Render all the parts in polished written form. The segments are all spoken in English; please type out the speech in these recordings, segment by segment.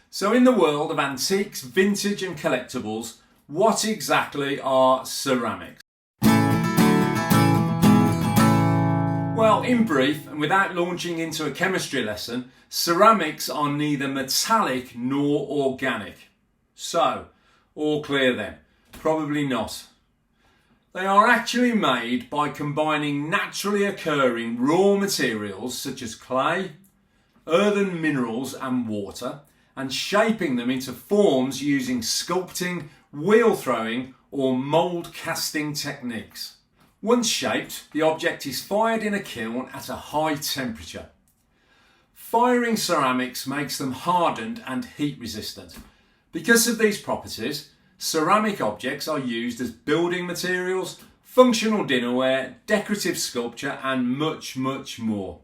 So in the world of antiques, vintage and collectibles, what exactly are ceramics? Well, in brief, and without launching into a chemistry lesson, ceramics are neither metallic nor organic. So, all clear then? Probably not. They are actually made by combining naturally occurring raw materials such as clay, earthen minerals and water, and shaping them into forms using sculpting, wheel throwing or mould casting techniques. Once shaped, the object is fired in a kiln at a high temperature. Firing ceramics makes them hardened and heat resistant. Because of these properties, ceramic objects are used as building materials, functional dinnerware, decorative sculpture and much more.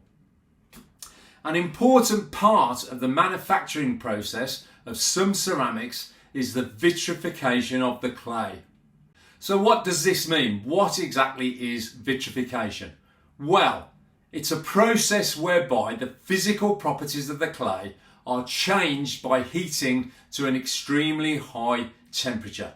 An important part of the manufacturing process of some ceramics is the vitrification of the clay. So what does this mean? What exactly is vitrification? Well, it's a process whereby the physical properties of the clay are changed by heating to an extremely high temperature.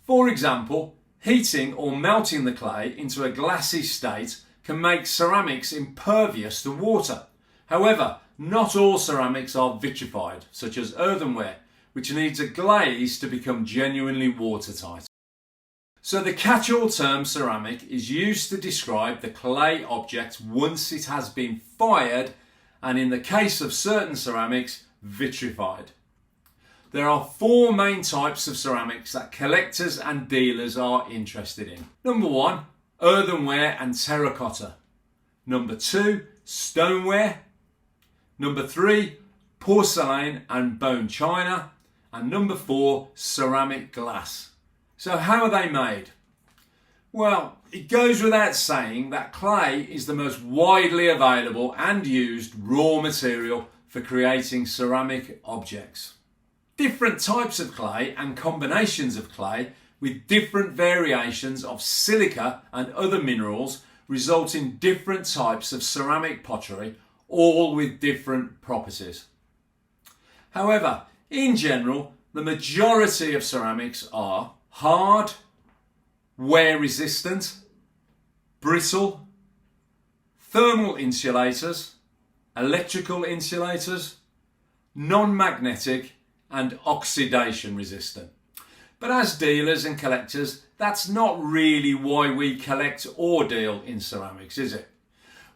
For example, heating or melting the clay into a glassy state can make ceramics impervious to water. However, not all ceramics are vitrified, such as earthenware, which needs a glaze to become genuinely watertight. So the catch-all term ceramic is used to describe the clay object once it has been fired and, in the case of certain ceramics, vitrified. There are four main types of ceramics that collectors and dealers are interested in. Number 1, earthenware and terracotta. Number 2, stoneware. Number 3, porcelain and bone china. And number 4, ceramic glass. So how are they made? Well, it goes without saying that clay is the most widely available and used raw material for creating ceramic objects. Different types of clay and combinations of clay with different variations of silica and other minerals result in different types of ceramic pottery, all with different properties. However, in general, the majority of ceramics are hard, wear resistant, brittle, thermal insulators, electrical insulators, non-magnetic and oxidation resistant. But as dealers and collectors, that's not really why we collect or deal in ceramics, is it?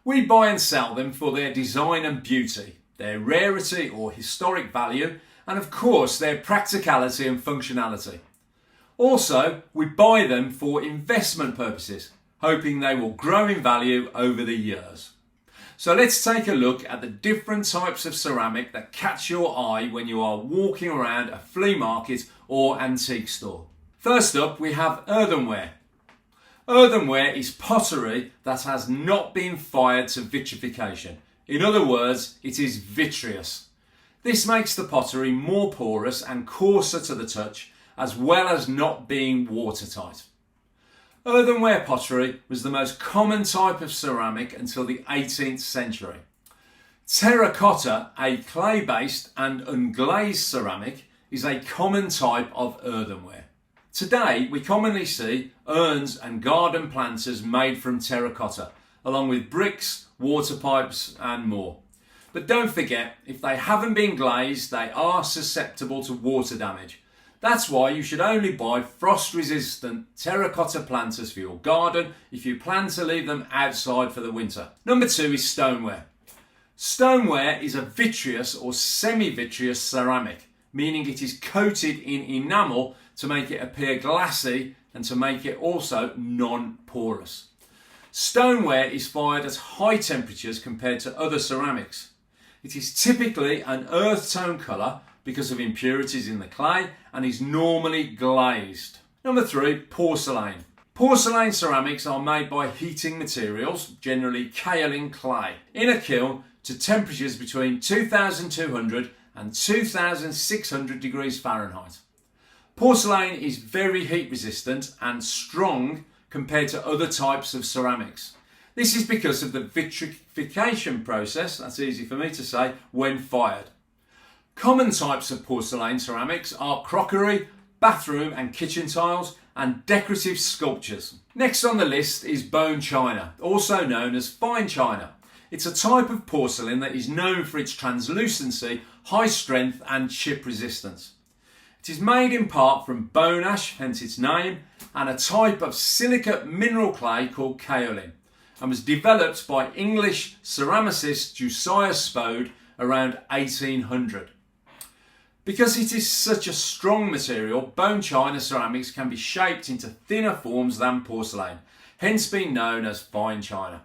We buy and sell them for their design and beauty, their rarity or historic value, and of course their practicality and functionality. Also, we buy them for investment purposes, hoping they will grow in value over the years. So let's take a look at the different types of ceramic that catch your eye when you are walking around a flea market or antique store. First up, we have earthenware. Earthenware is pottery that has not been fired to vitrification. In other words, it is vitreous. This makes the pottery more porous and coarser to the touch, as well as not being watertight. Earthenware pottery was the most common type of ceramic until the 18th century. Terracotta, a clay-based and unglazed ceramic, is a common type of earthenware. Today, we commonly see urns and garden planters made from terracotta, along with bricks, water pipes and more. But don't forget, if they haven't been glazed, they are susceptible to water damage. That's why you should only buy frost-resistant terracotta planters for your garden if you plan to leave them outside for the winter. Number 2 is stoneware. Stoneware is a vitreous or semi-vitreous ceramic, meaning it is coated in enamel to make it appear glassy and to make it also non-porous. Stoneware is fired at high temperatures compared to other ceramics. It is typically an earth tone colour because of impurities in the clay and is normally glazed. Number 3, porcelain. Porcelain ceramics are made by heating materials, generally kaolin clay, in a kiln to temperatures between 2200 and 2600 degrees Fahrenheit. Porcelain is very heat resistant and strong compared to other types of ceramics. This is because of the vitrification process, that's easy for me to say, when fired. Common types of porcelain ceramics are crockery, bathroom and kitchen tiles, and decorative sculptures. Next on the list is bone china, also known as fine china. It's a type of porcelain that is known for its translucency, high strength and chip resistance. It is made in part from bone ash, hence its name, and a type of silicate mineral clay called kaolin, and was developed by English ceramicist Josiah Spode around 1800. Because it is such a strong material, bone china ceramics can be shaped into thinner forms than porcelain, hence being known as fine china.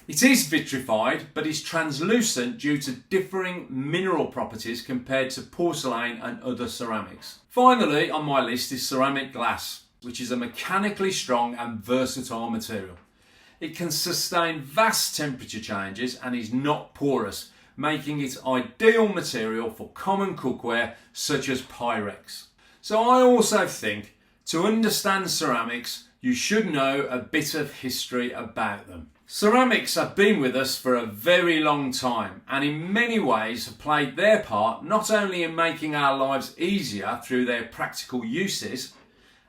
It is vitrified, but is translucent due to differing mineral properties compared to porcelain and other ceramics. Finally on my list is ceramic glass, which is a mechanically strong and versatile material. It can sustain vast temperature changes and is not porous, making it ideal material for common cookware such as Pyrex. So I also think to understand ceramics, you should know a bit of history about them. Ceramics have been with us for a very long time and in many ways have played their part not only in making our lives easier through their practical uses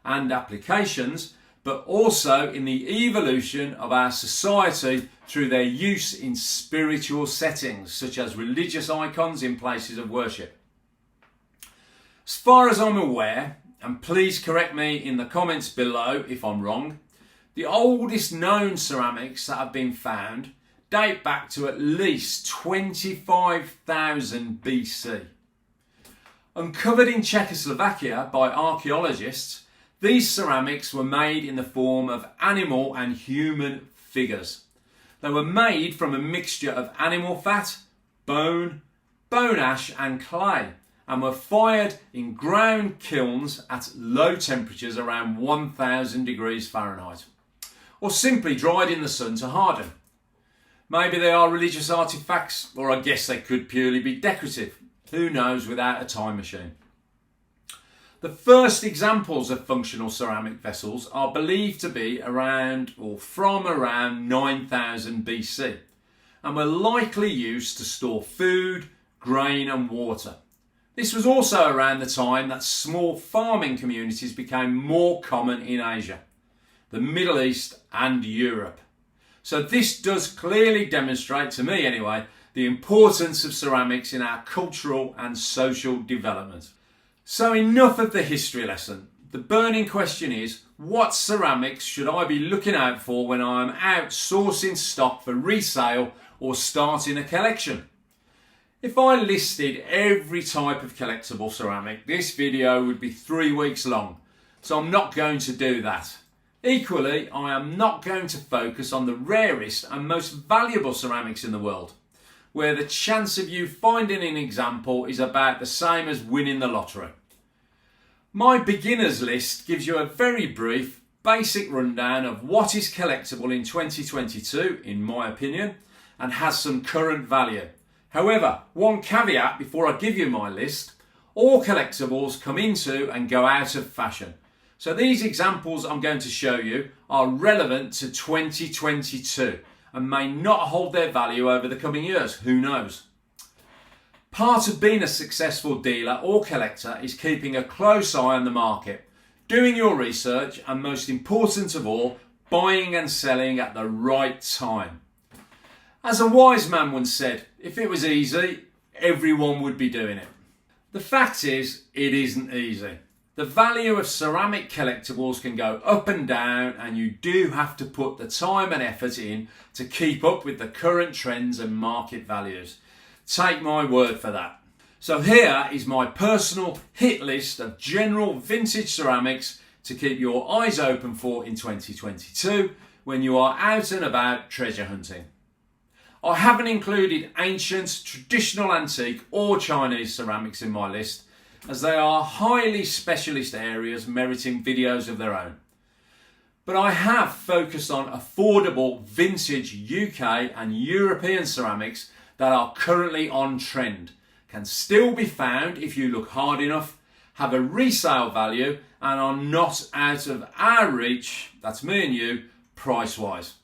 and applications, but also in the evolution of our society through their use in spiritual settings, such as religious icons in places of worship. As far as I'm aware, and please correct me in the comments below if I'm wrong, the oldest known ceramics that have been found date back to at least 25,000 BC. Uncovered in Czechoslovakia by archaeologists, these ceramics were made in the form of animal and human figures. They were made from a mixture of animal fat, bone ash and clay, and were fired in ground kilns at low temperatures around 1000 degrees Fahrenheit, or simply dried in the sun to harden. Maybe they are religious artifacts, or I guess they could purely be decorative. Who knows without a time machine? The first examples of functional ceramic vessels are believed to be around or from around 9000 BC and were likely used to store food, grain and water. This was also around the time that small farming communities became more common in Asia, the Middle East and Europe. So this does clearly demonstrate, to me anyway, the importance of ceramics in our cultural and social development. So enough of the history lesson. The burning question is, what ceramics should I be looking out for when I am out sourcing stock for resale or starting a collection? If I listed every type of collectible ceramic, this video would be 3 weeks long, so I'm not going to do that. Equally, I am not going to focus on the rarest and most valuable ceramics in the world, where the chance of you finding an example is about the same as winning the lottery. My beginners list gives you a very brief, basic rundown of what is collectible in 2022, in my opinion, and has some current value. However, one caveat before I give you my list: all collectibles come into and go out of fashion. So these examples I'm going to show you are relevant to 2022 and may not hold their value over the coming years, who knows. Part of being a successful dealer or collector is keeping a close eye on the market, doing your research and, most important of all, buying and selling at the right time. As a wise man once said, if it was easy, everyone would be doing it. The fact is, it isn't easy. The value of ceramic collectibles can go up and down, and you do have to put the time and effort in to keep up with the current trends and market values. Take my word for that. So here is my personal hit list of general vintage ceramics to keep your eyes open for in 2022 when you are out and about treasure hunting. I haven't included ancient, traditional, antique or Chinese ceramics in my list, as they are highly specialist areas meriting videos of their own. But I have focused on affordable vintage UK and European ceramics that are currently on trend, can still be found if you look hard enough, have a resale value and are not out of our reach, that's me and you, price-wise.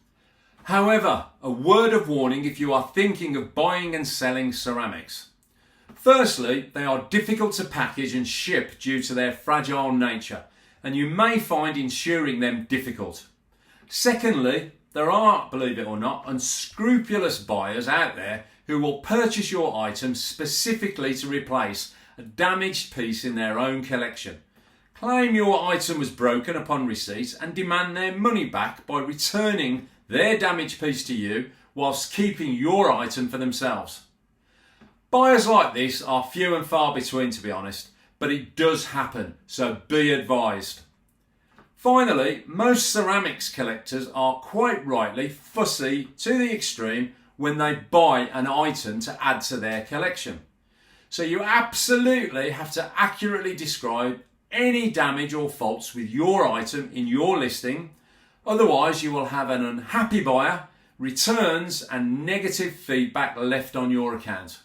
However, a word of warning if you are thinking of buying and selling ceramics. Firstly, they are difficult to package and ship due to their fragile nature, and you may find insuring them difficult. Secondly, there are, believe it or not, unscrupulous buyers out there who will purchase your item specifically to replace a damaged piece in their own collection. Claim your item was broken upon receipt and demand their money back by returning their damaged piece to you whilst keeping your item for themselves. Buyers like this are few and far between, to be honest, but it does happen, so be advised. Finally, most ceramics collectors are quite rightly fussy to the extreme when they buy an item to add to their collection. So you absolutely have to accurately describe any damage or faults with your item in your listing, otherwise you will have an unhappy buyer, returns and negative feedback left on your account.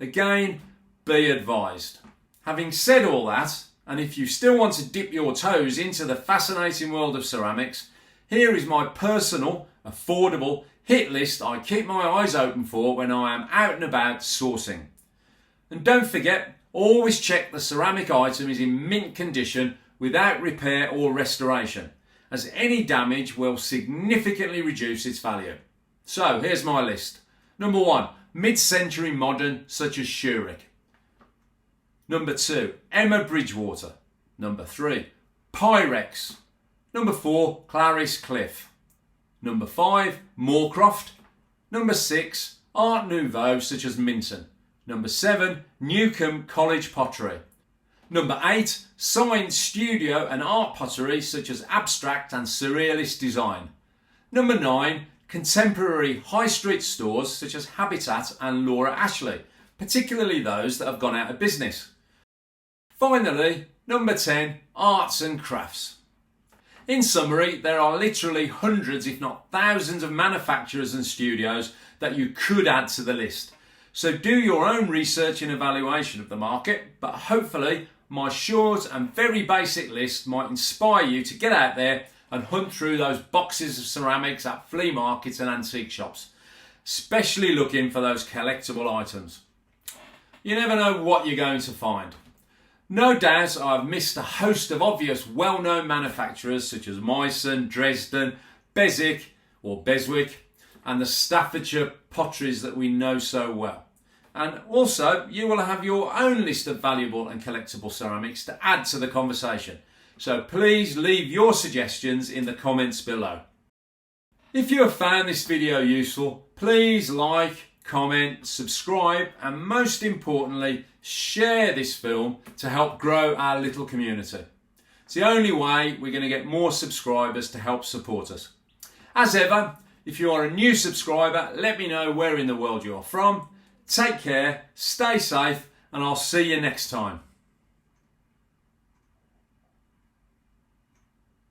Again, be advised. Having said all that, and if you still want to dip your toes into the fascinating world of ceramics, here is my personal, affordable hit list I keep my eyes open for when I am out and about sourcing. And don't forget, always check the ceramic item is in mint condition without repair or restoration, as any damage will significantly reduce its value. So here's my list. Number 1, mid-century modern such as Schurig. Number 2, Emma Bridgewater. Number 3, Pyrex. Number 4, Clarice Cliff. Number 5, Moorcroft. Number 6, Art Nouveau such as Minton. Number 7, Newcomb College Pottery. Number 8, Science Studio and Art Pottery such as Abstract and Surrealist Design. Number 9, contemporary high street stores such as Habitat and Laura Ashley, particularly those that have gone out of business. Finally, number 10, arts and crafts. In summary, there are literally hundreds if not thousands of manufacturers and studios that you could add to the list. So do your own research and evaluation of the market, but hopefully my short and very basic list might inspire you to get out there and hunt through those boxes of ceramics at flea markets and antique shops, especially looking for those collectible items. You never know what you're going to find. No doubt I've missed a host of obvious well-known manufacturers such as Meissen, Dresden, Beswick or Beswick and the Staffordshire potteries that we know so well. And also you will have your own list of valuable and collectible ceramics to add to the conversation. So please leave your suggestions in the comments below. If you have found this video useful, please like, comment, subscribe and most importantly share this film to help grow our little community. It's the only way we're going to get more subscribers to help support us. As ever, if you are a new subscriber, let me know where in the world you are from. Take care, stay safe and I'll see you next time.